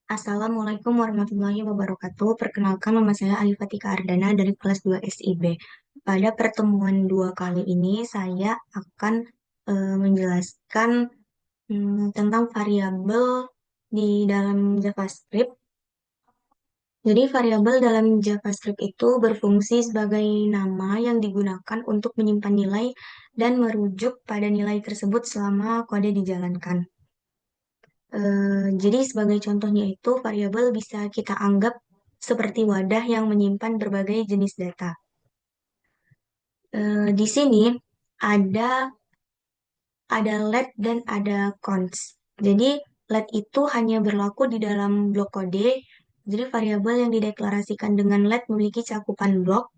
Assalamualaikum warahmatullahi wabarakatuh. Perkenalkan, nama saya Alifatika Ardana dari kelas 2 SIB. Pada pertemuan dua kali ini, saya akan menjelaskan tentang variabel di dalam JavaScript. Jadi, variabel dalam JavaScript itu berfungsi sebagai nama yang digunakan untuk menyimpan nilai dan merujuk pada nilai tersebut selama kode dijalankan. Jadi sebagai contohnya itu variabel bisa kita anggap seperti wadah yang menyimpan berbagai jenis data. Di sini ada let dan ada const. Jadi let itu hanya berlaku di dalam blok kode. Jadi variabel yang dideklarasikan dengan let memiliki cakupan blok.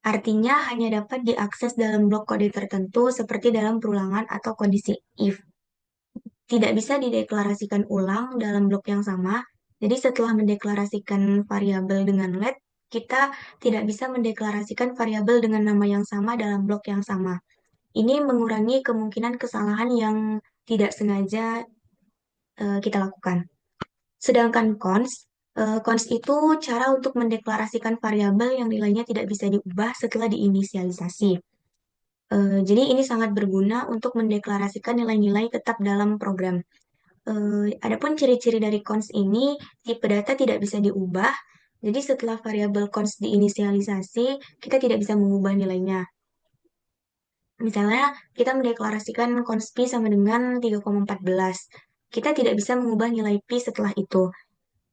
Artinya hanya dapat diakses dalam blok kode tertentu seperti dalam perulangan atau kondisi if. Tidak bisa dideklarasikan ulang dalam blok yang sama. Jadi setelah mendeklarasikan variabel dengan let, kita tidak bisa mendeklarasikan variabel dengan nama yang sama dalam blok yang sama. Ini mengurangi kemungkinan kesalahan yang tidak sengaja kita lakukan. Sedangkan const itu cara untuk mendeklarasikan variabel yang nilainya tidak bisa diubah setelah diinisialisasi. Jadi ini sangat berguna untuk mendeklarasikan nilai-nilai tetap dalam program. Adapun ciri-ciri dari const ini, tipe data tidak bisa diubah. Jadi setelah variabel const diinisialisasi, kita tidak bisa mengubah nilainya. Misalnya, kita mendeklarasikan const pi sama dengan 3,14. Kita tidak bisa mengubah nilai pi setelah itu.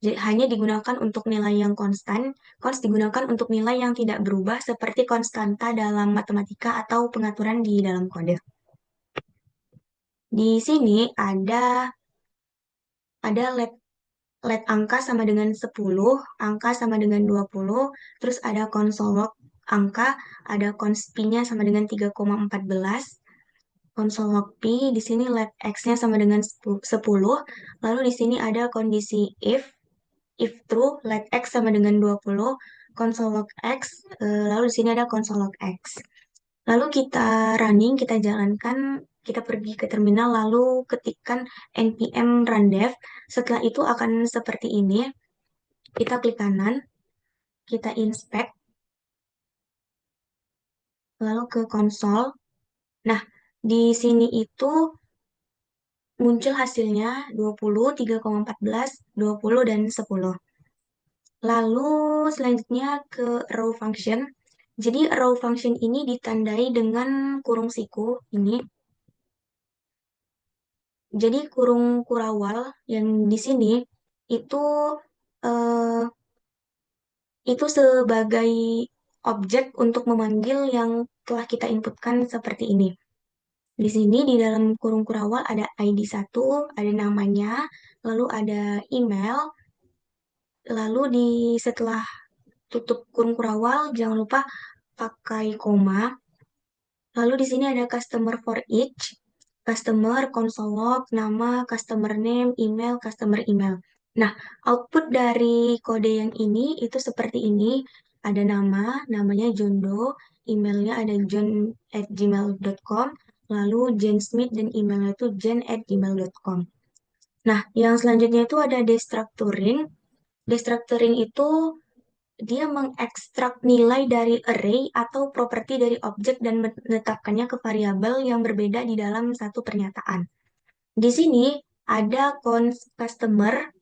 Jadi, hanya digunakan untuk nilai yang konstan. Const digunakan untuk nilai yang tidak berubah seperti konstanta dalam matematika atau pengaturan di dalam kode. Di sini ada let angka sama dengan 10, angka sama dengan 20, terus ada konsol log angka, ada const pi-nya sama dengan 3,14, konsol log pi, di sini let x-nya sama dengan 10, lalu di sini ada kondisi if true, let x sama dengan 20, konsol log x, lalu di sini ada konsol log x. Lalu kita running, kita jalankan, kita pergi ke terminal, lalu ketikkan npm rundev. Setelah itu akan seperti ini. Kita klik kanan, kita inspect, lalu ke konsol. Nah, di sini itu muncul hasilnya 20, 3,14, 20, dan 10. Lalu selanjutnya ke row function. Jadi row function ini ditandai dengan kurung siku ini. Jadi kurung kurawal yang di sini itu eh, itu sebagai objek untuk memanggil yang telah kita inputkan seperti ini. Di sini di dalam kurung kurawal ada ID 1, ada namanya, lalu ada email, lalu setelah tutup kurung kurawal jangan lupa pakai koma. Lalu di sini ada customer for each, customer, console log, nama, customer name, email, customer email. Nah, output dari kode yang ini itu seperti ini. Ada namanya John Doe, emailnya ada john@gmail.com, lalu Jen Smith dan emailnya itu jen@gmail.com. Nah, yang selanjutnya itu ada destructuring. Destructuring itu dia mengekstrak nilai dari array atau properti dari objek dan menetapkannya ke variabel yang berbeda di dalam satu pernyataan. Di sini ada const customer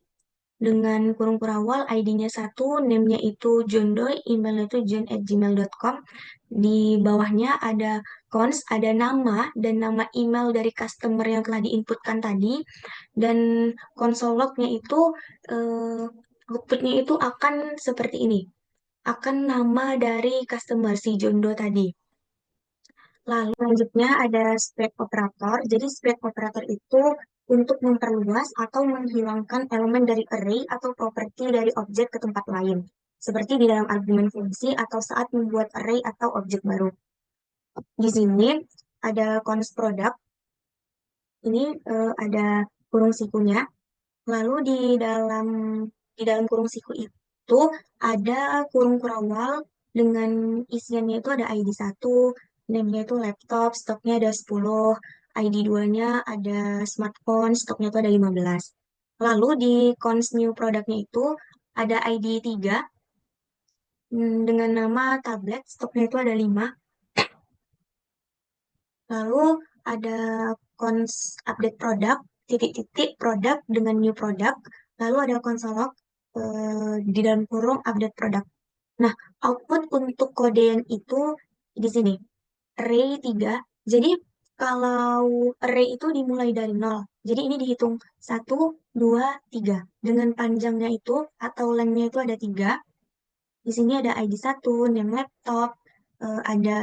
dengan kurung kurawal ID-nya 1, name-nya itu John Doe, emailnya itu john@gmail.com. Di bawahnya ada const, ada nama dan nama email dari customer yang telah diinputkan tadi. Dan console log-nya itu eh, output-nya itu akan seperti ini, akan nama dari customer si Jondo tadi. Lalu selanjutnya ada split operator. Jadi split operator itu untuk memperluas atau menghilangkan elemen dari array atau properti dari objek ke tempat lain. Seperti di dalam argumen fungsi atau saat membuat array atau objek baru. Di sini ada const product. Ini ada kurung sikunya. Lalu di dalam kurung siku itu ada kurung kurawal dengan isiannya itu ada ID 1, name-nya itu laptop, stoknya ada 10, ID 2-nya ada smartphone, stoknya itu ada 15. Lalu di cons new produknya itu ada ID 3 dengan nama tablet, stoknya itu ada 5. Lalu ada cons update produk, titik-titik produk dengan new product. Lalu ada konsolog di dalam kurung update produk. Nah, output untuk kodean itu di sini, array 3. Jadi, kalau array itu dimulai dari nol. Jadi, ini dihitung 1, 2, 3. Dengan panjangnya itu atau lengthnya itu ada 3. Di sini ada ID 1, name laptop, ada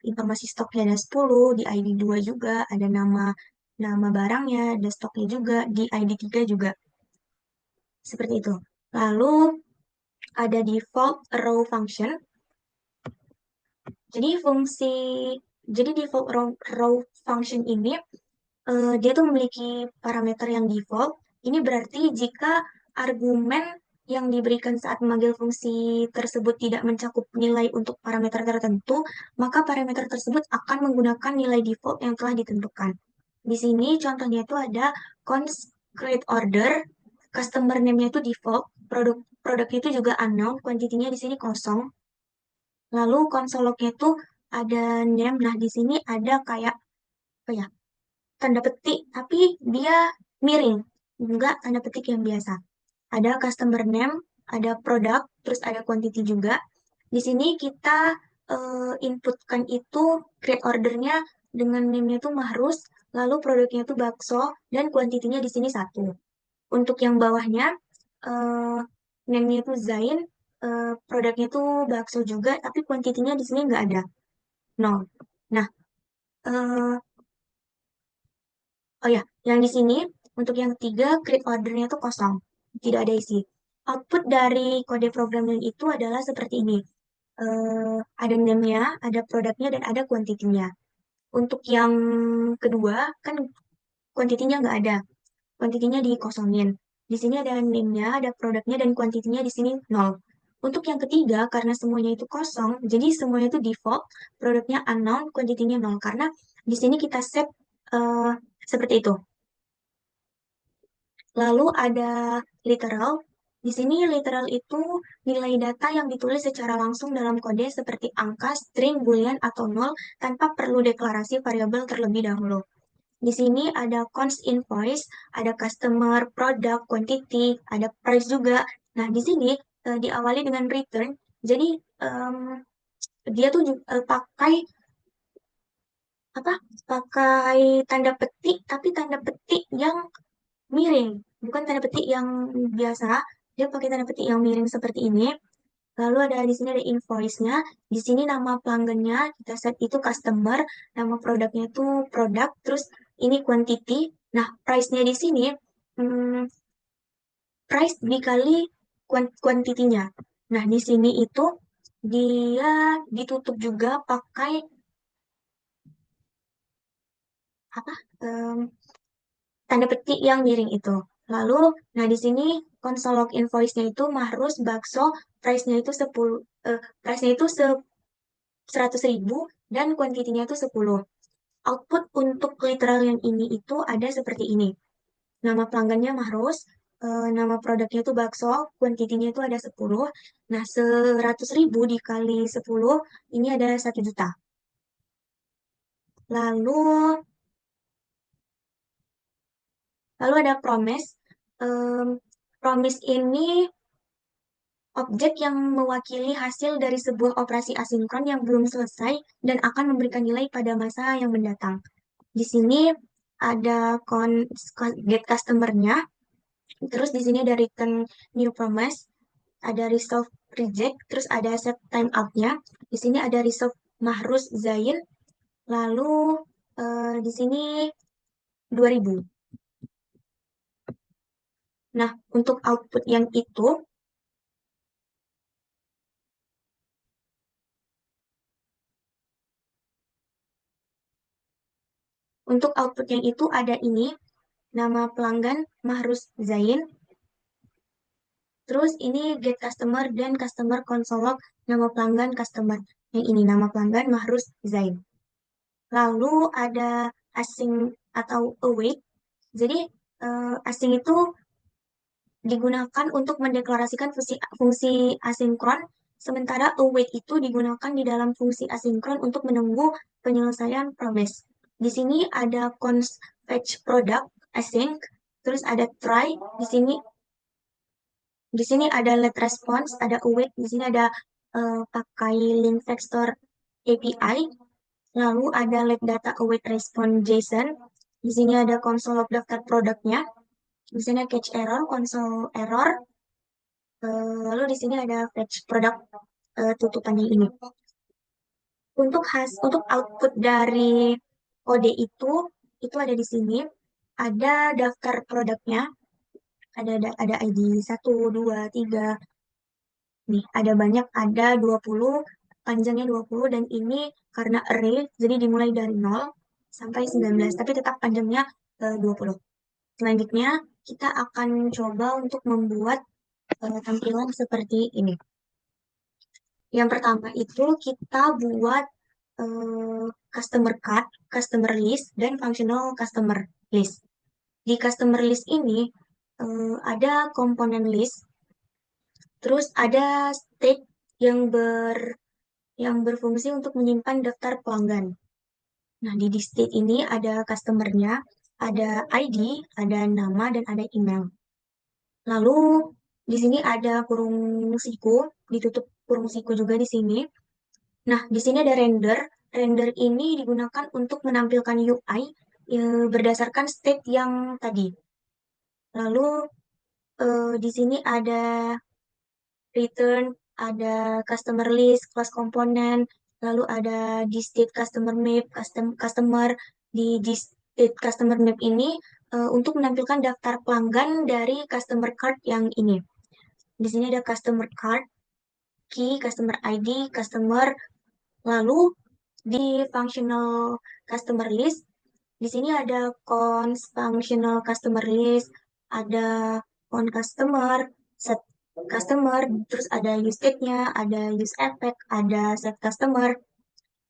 informasi stoknya ada 10, di ID 2 juga ada nama nama barangnya, ada stoknya juga, di ID 3 juga. Seperti itu. Lalu ada default row function. Jadi jadi default row function ini dia tuh memiliki parameter yang default. Ini berarti jika argumen yang diberikan saat memanggil fungsi tersebut tidak mencakup nilai untuk parameter tertentu, maka parameter tersebut akan menggunakan nilai default yang telah ditentukan. Di sini contohnya itu ada const create order, customer name-nya itu default, produknya itu juga unknown, kuantitinya di sini kosong. Lalu konsolognya itu ada name. Nah, di sini ada kayak apa ya? Tanda petik, tapi dia miring, enggak tanda petik yang biasa. Ada customer name, ada produk, terus ada quantity juga. Di sini kita inputkan itu create ordernya dengan name-nya itu Mahrus, lalu produknya itu bakso, dan kuantitinya di sini 1. Untuk yang bawahnya, eh, name-nya itu Zain, produknya itu bakso juga, tapi kuantitinya di sini nggak ada, 0. Nah, eh, oh ya, yang di sini untuk yang ketiga create ordernya tuh kosong, tidak ada isi. Output dari kode programnya itu adalah seperti ini. Ada name-nya, ada produknya, dan ada kuantitinya. Untuk yang kedua kan kuantitinya nggak ada, kuantitinya dikosongin. Di sini ada name-nya, ada produknya, dan kuantitinya di sini 0. Untuk yang ketiga, karena semuanya itu kosong, jadi semuanya itu default, produknya unknown, kuantitinya 0. Karena di sini kita set eh, seperti itu. Lalu ada literal. Di sini literal itu nilai data yang ditulis secara langsung dalam kode seperti angka, string, boolean, atau nol tanpa perlu deklarasi variabel terlebih dahulu. Di sini ada const invoice, ada customer, product, quantity, ada price juga. Nah, di sini diawali dengan return. Jadi em, dia tuh pakai apa? Pakai tanda petik, tapi tanda petik yang miring, bukan tanda petik yang biasa. Dia pakai tanda petik yang miring seperti ini. Lalu ada di sini ada invoice-nya. Di sini nama pelanggannya kita set itu customer, nama produknya itu produk, terus ini quantity. Nah, price-nya di sini hmm, price dikali quantity-nya. Nah, di sini itu dia ditutup juga pakai apa? Tanda petik yang miring itu. Lalu, nah di sini konsol log invoice-nya itu Mahrus bakso, price-nya itu 10, price-nya itu 100.000 dan kuantitinya itu 10. Output untuk literal yang ini itu ada seperti ini. Nama pelanggannya Mahrus, nama produknya itu bakso, kuantitinya itu ada 10. Nah, 100.000 dikali 10, ini ada 1 juta. Lalu, lalu ada promise. Promise ini objek yang mewakili hasil dari sebuah operasi asinkron yang belum selesai dan akan memberikan nilai pada masa yang mendatang. Di sini ada get customer-nya, terus di sini ada return new promise, ada resolve reject, terus ada set time out-nya. Di sini ada resolve Mahrus Zain, lalu di sini 2000. Nah, untuk output yang itu, untuk output yang itu ada ini, nama pelanggan Mahrus Zain. Terus ini get customer dan customer console log nama pelanggan customer. Yang ini nama pelanggan Mahrus Zain. Lalu ada asing atau await. Jadi asing itu digunakan untuk mendeklarasikan fungsi asinkron, sementara await itu digunakan di dalam fungsi asinkron untuk menunggu penyelesaian progress. Di sini ada const fetch product async, terus ada try, di sini ada let response, ada await, di sini ada pakai link vector API, lalu ada let data await response JSON, di sini ada console log daftar produknya, di sini catch error, console error, lalu di sini ada fetch product tutupannya ini. Untuk output dari kode itu ada di sini. Ada daftar produknya, ada ID 1, 2, 3. Nih, ada banyak, ada 20, panjangnya 20, dan ini karena array, jadi dimulai dari 0 sampai 19, tapi tetap panjangnya 20. Selanjutnya, kita akan coba untuk membuat tampilan seperti ini. Yang pertama itu kita buat customer card, customer list, dan functional customer list. Di customer list ini ada komponen list, terus ada state yang berfungsi untuk menyimpan daftar pelanggan. Nah, di state ini ada customernya, ada ID, ada nama, dan ada email. Lalu di sini ada kurung siku, ditutup kurung siku juga di sini. Nah, di sini ada render. Render ini digunakan untuk menampilkan UI berdasarkan state yang tadi. Lalu di sini ada return, ada customer list, class komponen, lalu ada di state customer map, customer di state customer map ini untuk menampilkan daftar pelanggan dari customer card yang ini. Di sini ada customer card, key, customer ID, customer, lalu di functional customer list, di sini ada cons functional customer list, ada on customer, set customer, terus ada use state-nya, ada use effect, ada set customer.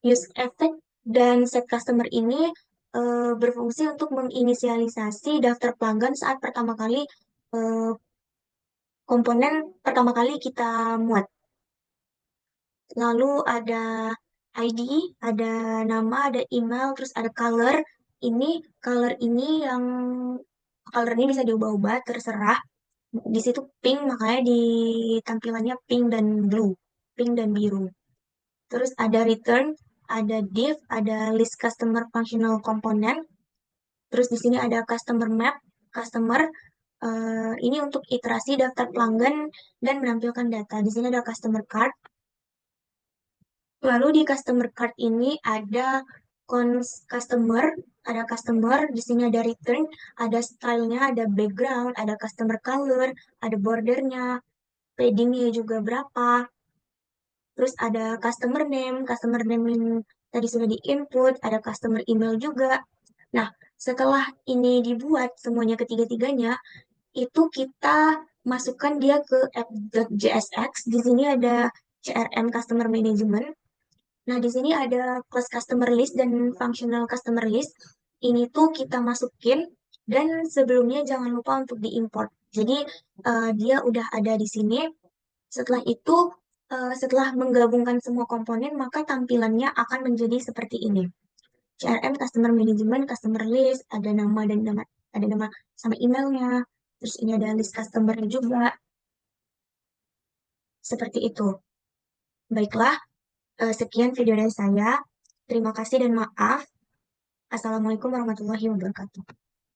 Use effect dan set customer ini berfungsi untuk menginisialisasi daftar pelanggan saat pertama kali eh, komponen pertama kali kita muat. Lalu ada ID, ada nama, ada email, terus ada color. Color ini yang color ini bisa diubah-ubah, terserah. Di situ pink, makanya di tampilannya pink dan blue, pink dan biru. Terus ada return, ada div, ada list customer functional component. Terus di sini ada customer map, customer. Ini untuk iterasi daftar pelanggan dan menampilkan data. Di sini ada customer card. Lalu di customer card ini ada customer, di sini ada return, ada stylenya, ada background, ada customer color, ada bordernya, paddingnya juga berapa. Terus ada customer name yang tadi sudah di-input, ada customer email juga. Nah, setelah ini dibuat semuanya ketiga-tiganya, itu kita masukkan dia ke app.jsx. Di sini ada CRM Customer Management. Nah, di sini ada class customer list dan functional customer list. Ini tuh kita masukin dan sebelumnya jangan lupa untuk diimport. Jadi dia udah ada di sini. Setelah itu, setelah menggabungkan semua komponen, maka tampilannya akan menjadi seperti ini. CRM Customer Management, Customer List, ada nama dan ada nama sama emailnya. Terus ini ada list customer juga. Seperti itu. Baiklah, sekian video dari saya. Terima kasih dan maaf. Assalamualaikum warahmatullahi wabarakatuh.